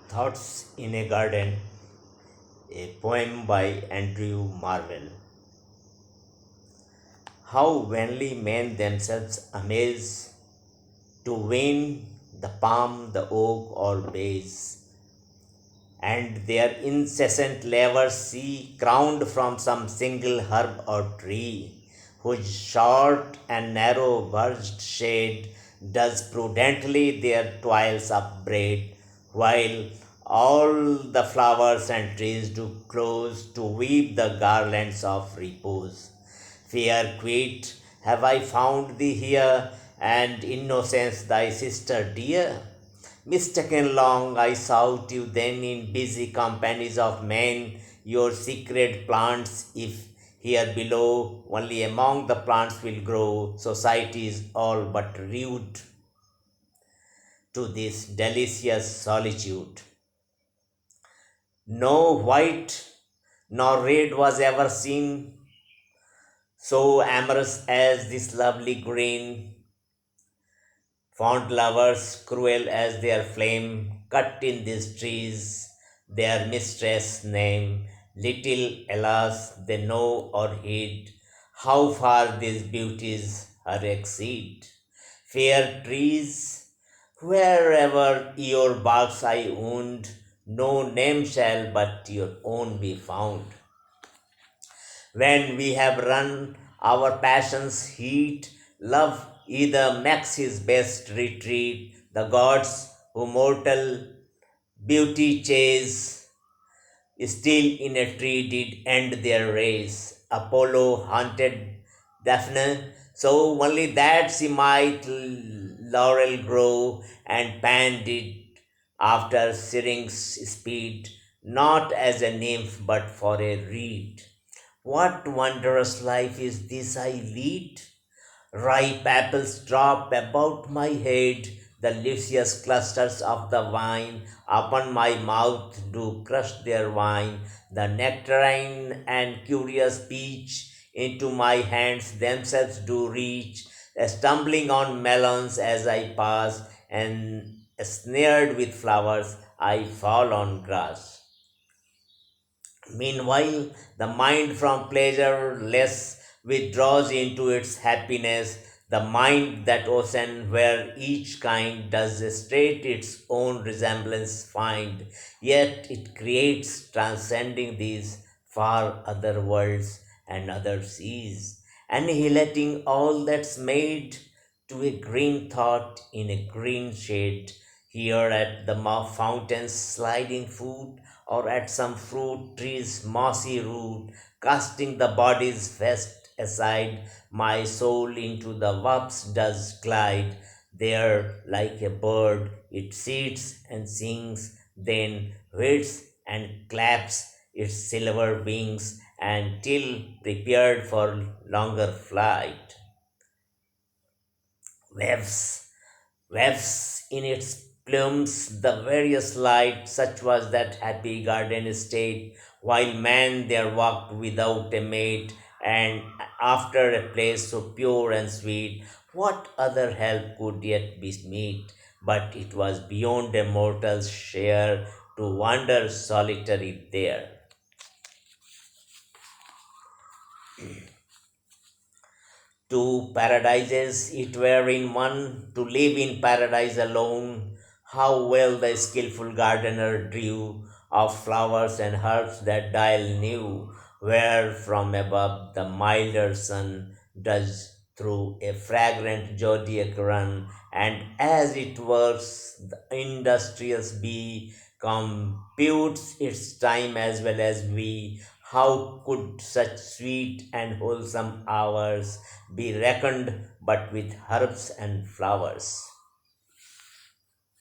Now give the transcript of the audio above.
Thoughts in a Garden, a poem by Andrew Marvell. How vainly men themselves amaze to win the palm, the oak, or bays, and their incessant labor see crowned from some single herb or tree, whose short and narrow verged shade does prudently their toils upbraid, while all the flowers and trees do close to weave the garlands of repose. Fair queen, have I found thee here, and innocence thy sister dear? Mistaken long I sought you then in busy companies of men, your secret plants, if here below only among the plants will grow, society is all but rude to this delicious solitude. No white nor red was ever seen, so amorous as this lovely green. Fond lovers, cruel as their flame, cut in these trees their mistress' name. Little, alas, they know or heed how far these beauties her exceed. Fair trees, wherever your barks I wound, no name shall but your own be found. When we have run our passion's heat, love either makes his best retreat. The gods who mortal beauty chase, still in a tree did end their race. Apollo hunted Daphne, so only that she might laurel grow, and Pan did after Syrinx speed, not as a nymph but for a reed. What wondrous life is this I lead? Ripe apples drop about my head, the luscious clusters of the vine upon my mouth do crush their wine, the nectarine and curious peach into my hands themselves do reach, stumbling on melons as I pass, and snared with flowers I fall on grass. Meanwhile, the mind from pleasureless withdraws into its happiness, the mind that ocean where each kind does straight its own resemblance find, yet it creates transcending these far other worlds and other seas, annihilating all that's made to a green thought in a green shade, here at the fountain's sliding foot, or at some fruit tree's mossy root, casting the body's vest aside, my soul into the warps does glide. There, like a bird, it sits and sings, then waits and claps its silver wings, until prepared for longer flight. Waves waves in its plumes the various light, such was that happy garden state, while man there walked without a mate, and after a place so pure and sweet, what other help could yet be meet? But it was beyond a mortal's share to wander solitary there. Two paradises it were in one, to live in paradise alone. How well the skilful gardener drew of flowers and herbs that dial knew, where from above the milder sun does through a fragrant zodiac run, and as it works, the industrious bee computes its time as well as we. How could such sweet and wholesome hours be reckoned but with herbs and flowers?